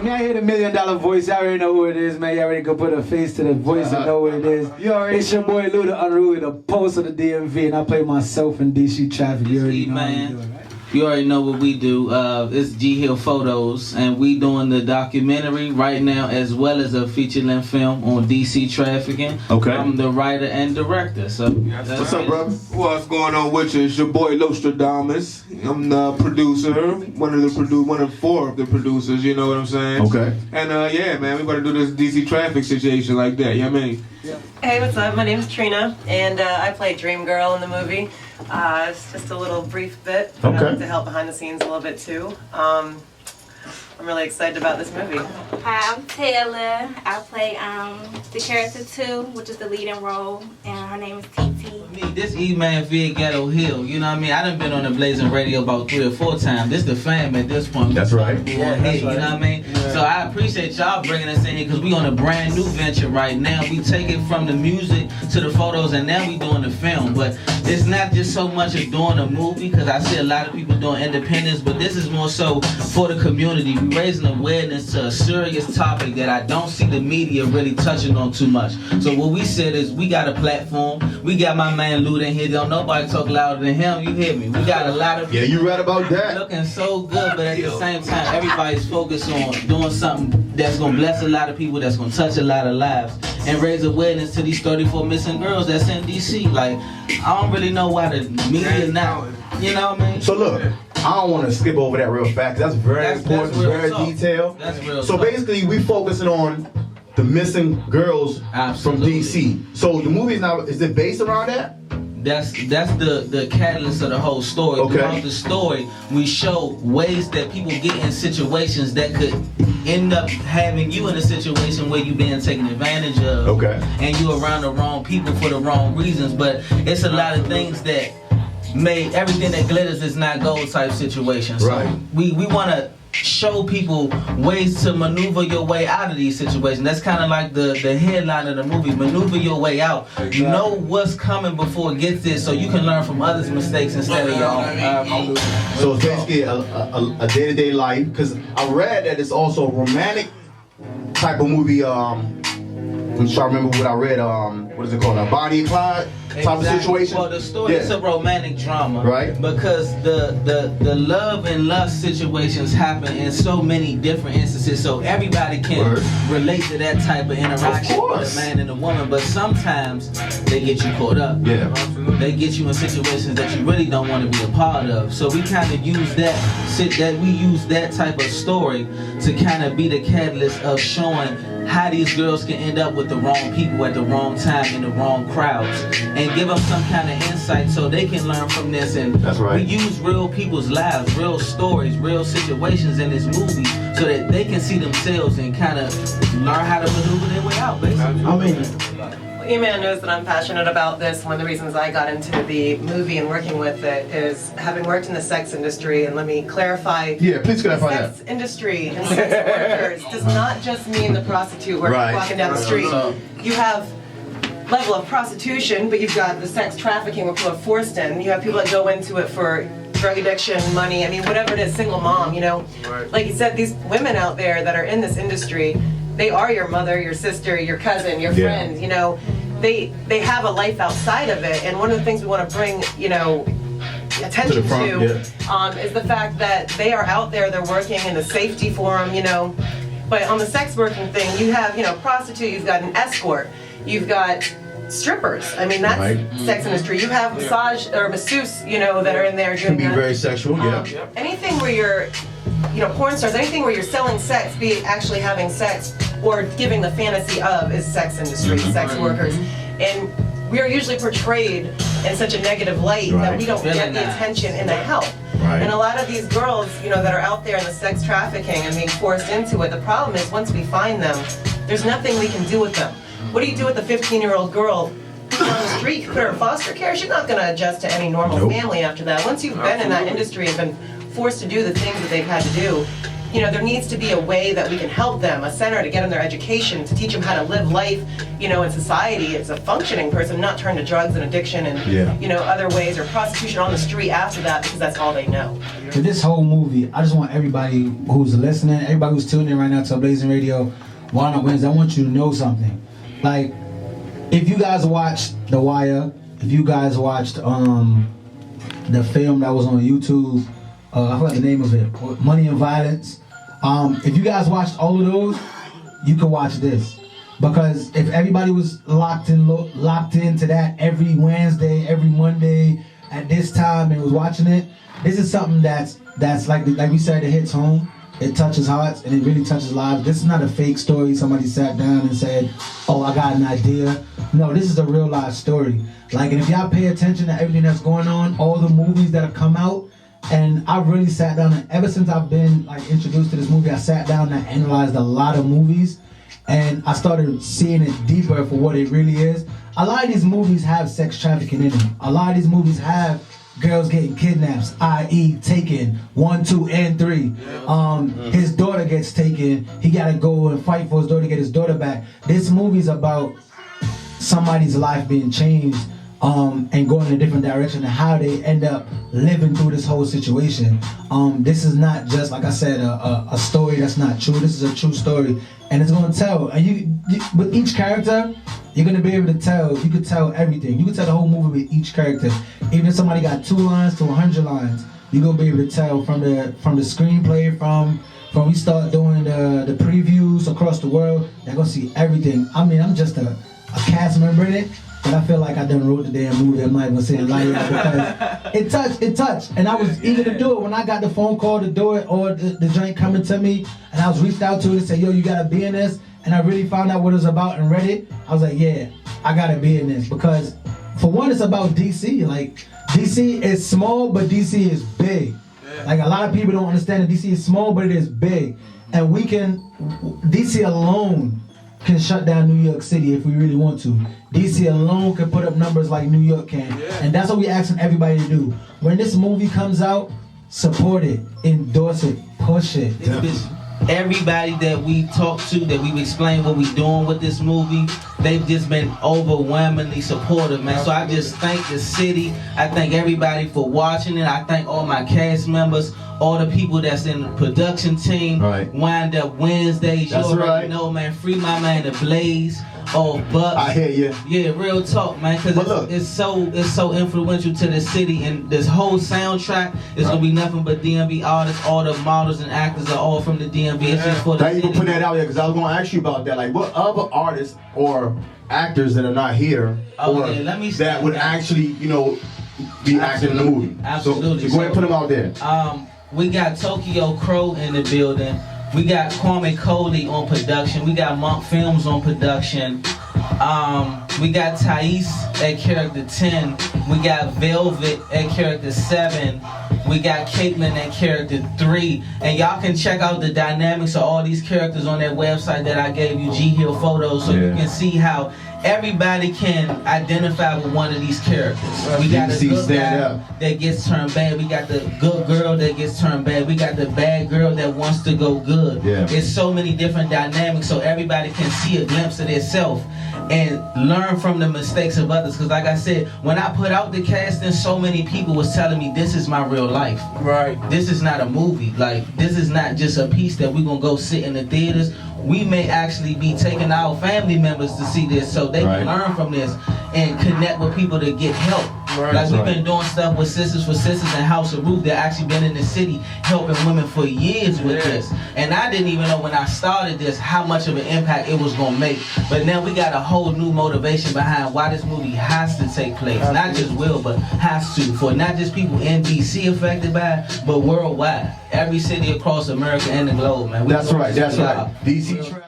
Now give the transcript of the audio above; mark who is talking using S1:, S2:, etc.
S1: For me, I hear the $1 Million Voice. I already know who it is, man. You already can put a face to the voice and know what it is. It's your boy Lou, the Unruly, the Pulse of the DMV, and I play myself in DC Traffic. You already know what I'm doing, right?
S2: You already know what we do. It's G Hill Photos, and we doing the documentary right now as well as a feature-length film on DC trafficking.
S3: Okay.
S2: I'm the writer and director. So
S3: what's up, brother?
S4: What's going on with you? It's your boy Lostradamus. I'm the producer, one of 4 of the producers. You know what I'm saying?
S3: Okay.
S4: And yeah, man, we about to do this DC traffic situation like that. You know what I mean?
S5: Hey, what's up? My name's Trina, and I play Dream Girl in the movie. It's just a little brief bit, but I like to help behind the scenes a little bit too. I'm really excited about this movie.
S6: Hi, I'm Taylor. I play the character 2, which is the leading role, and her name is TT.
S2: me, this E-Man via Ghetto Hill, you know what I mean? I done been on the Blazing Radio about 3 or 4 times. This the fam at this point.
S3: That's right.
S2: Yeah, that's right. You know what I mean? Yeah. So I appreciate y'all bringing us in here because we on a brand new venture right now. We take it from the music to the photos, and now we doing the film. But it's not just so much of doing a movie, because I see a lot of people doing independence, but this is more so for the community. We raising awareness to a serious topic that I don't see the media really touching on too much. So what we said is we got a platform. We got my man Lou in here. Don't nobody talk louder than him. You hear me? We got a lot of
S3: you right about that.
S2: Looking so good, but at the same time, everybody's focused on doing something that's gonna bless a lot of people, that's gonna touch a lot of lives, and raise awareness to these 34 missing girls that's in DC. Like, I don't really know why the media not. You know what I mean?
S3: So look, I don't want to skip over that real fast. That's very important,
S2: that's
S3: very
S2: talk.
S3: detailed.
S2: That's real
S3: so
S2: talk.
S3: basically, we focusing on the missing girls from DC. So the movie is it based around that?
S2: That's the catalyst of the whole story.
S3: Okay.
S2: Throughout the story, we show ways that people get in situations that could end up having you in a situation where you being taken advantage of.
S3: Okay.
S2: And you around the wrong people for the wrong reasons. But it's a lot of things that made everything that glitters is not gold type situation. So
S3: right.
S2: we want to show people ways to maneuver your way out of these situations. That's kind of like the headline of the movie, maneuver your way out. You know what's coming before it gets there, so you can learn from others' mistakes instead of your own.
S3: So it's basically a day-to-day life, because I read that it's also a romantic type of movie. I'm trying to remember what I read. What is it called? A Bonnie and Clyde type of situation.
S2: Well, the story is a romantic drama,
S3: right?
S2: Because the love and lust situations happen in so many different instances, so everybody can relate to that type of interaction with a man and a woman. But sometimes they get you caught up.
S3: Yeah.
S2: They get you in situations that you really don't want to be a part of. So we kind of use that type of story to kind of be the catalyst of showing how these girls can end up with the wrong people at the wrong time in the wrong crowds, and give them some kind of insight so they can learn from this. And
S3: that's right.
S2: We use real people's lives, real stories, real situations in this movie so that they can see themselves and kind of learn how to maneuver their way out, basically.
S3: I mean,
S5: E-Man knows that I'm passionate about this. One of the reasons I got into the movie and working with it is having worked in the sex industry, and let me clarify.
S3: Yeah, please clarify
S5: that. The sex industry and sex workers does not just mean the prostitute walking down the street. You have level of prostitution, but you've got the sex trafficking where people are forced in. You have people that go into it for drug addiction, money, I mean, whatever it is, single mom, you know. Like you said, these women out there that are in this industry, they are your mother, your sister, your cousin, your friend, you know. They have a life outside of it, and one of the things we want to bring, you know, attention to is the fact that they are out there, they're working in the safety for them, you know. But on the sex working thing, you have, you know, prostitute, you've got an escort, you've got strippers. I mean, that's sex industry. You have massage or masseuse, you know, that are in there doing
S3: can be very sexual,
S5: anything where you're, you know, porn stars, anything where you're selling sex, be it actually having sex or giving the fantasy of, is sex industry, sex workers. And we are usually portrayed in such a negative light that we don't get the attention and the help. And a lot of these girls, you know, that are out there in the sex trafficking and being forced into it, the problem is once we find them, there's nothing we can do with them. What do you do with a 15-year-old girl who's on the street? You put her in foster care, she's not going to adjust to any normal family after that. Once you've been in that industry and been forced to do the things that they've had to do, you know, there needs to be a way that we can help them, a center to get them their education, to teach them how to live life, you know, in society as a functioning person, not turn to drugs and addiction and, you know, other ways, or prostitution on the street after that, because that's all they know.
S1: For this whole movie, I just want everybody who's listening, everybody who's tuning in right now to Blazing Radio, Why Not Wednesday, I want you to know something. Like, if you guys watched The Wire, if you guys watched the film that was on YouTube, I forgot the name of it, Money and Violence. If you guys watched all of those, you can watch this. Because if everybody was locked into that every Wednesday, every Monday at this time and was watching it, this is something that's like we said, it hits home, it touches hearts, and it really touches lives. This is not a fake story. Somebody sat down and said, "Oh, I got an idea." No, this is a real life story. Like, and if y'all pay attention to everything that's going on, all the movies that have come out, and I really sat down, and ever since I've been like introduced to this movie, I sat down and analyzed a lot of movies, and I started seeing it deeper for what it really is. A lot of these movies have sex trafficking in them. A lot of these movies have girls getting kidnapped, i.e. taken 1, 2, and 3. His daughter gets taken. He gotta go and fight for his daughter to get his daughter back. This movie's about somebody's life being changed and going in a different direction, and how they end up living through this whole situation. This is not just, like I said, a story that's not true. This is a true story, and it's gonna tell. And you with each character, you're gonna be able to tell. You could tell everything. You could tell the whole movie with each character. Even if somebody got 2 lines to 100 lines, you're gonna be able to tell from the screenplay, from we start doing the previews across the world. They're gonna see everything. I mean, I'm just a cast member in it, but I feel like I done wrote the damn movie. I'm not even saying like that, because it touched, and I was eager to do it when I got the phone call to do it, or the joint coming to me, and I was reached out to it and said, "Yo, you gotta be in this," and I really found out what it was about and read it. I was like, "Yeah, I gotta be in this," because for one, it's about DC. Like, DC is small, but DC is big. Like, a lot of people don't understand that DC is small, but it is big, and DC alone can shut down New York City if we really want to. DC alone can put up numbers like New York can. And that's what we're asking everybody to do. When this movie comes out, support it, endorse it, push it.
S2: Everybody that we talk to, that we've explained what we're doing with this movie, they've just been overwhelmingly supportive, man. So I just thank the city. I thank everybody for watching it. I thank all my cast members, all the people that's in the production team. Wind Up Wednesdays.
S3: That's
S2: you already
S3: right.
S2: know, man. Free my man, The Blaze. Oh, but
S3: I hear you.
S2: Yeah, real talk, man. Because it's so influential to the city, and this whole soundtrack is gonna be nothing but DMV artists. All the models and actors are all from the DMV. It's just for the
S3: Thank you
S2: city.
S3: for putting that out there, because I was gonna ask you about that. Like, what other artists or actors that are not here, that would actually, you know, be acting in the movie?
S2: Absolutely.
S3: So go ahead and put them out there.
S2: We got Tokyo Crow in the building. We got Kwame Coley on production. We got Monk Films on production. We got Thais at character 10. We got Velvet at character 7. We got Caitlin at character 3. And y'all can check out the dynamics of all these characters on that website that I gave you, G Hill Photos, so you can see how everybody can identify with one of these characters. We got a good guy that gets turned bad. We got the good girl that gets turned bad. We got the bad girl that wants to go good. There's so many different dynamics, so everybody can see a glimpse of themselves and learn from the mistakes of others. Because like I said, when I put out the casting, so many people was telling me this is my real life. This is not a movie. Like, this is not just a piece that we're gonna go sit in the theaters. We may actually be taking our family members to see this, so they can learn from this and connect with people to get help. Like, we've been doing stuff with Sisters for Sisters and House of Ruth that actually been in the city helping women for years with this. And I didn't even know when I started this how much of an impact it was gonna make. But now we got a whole new motivation behind why this movie has to take place. Not just will, but has to, for not just people in DC affected by it, but worldwide. Every city across America and the globe, man.
S3: That's right. DC traffic.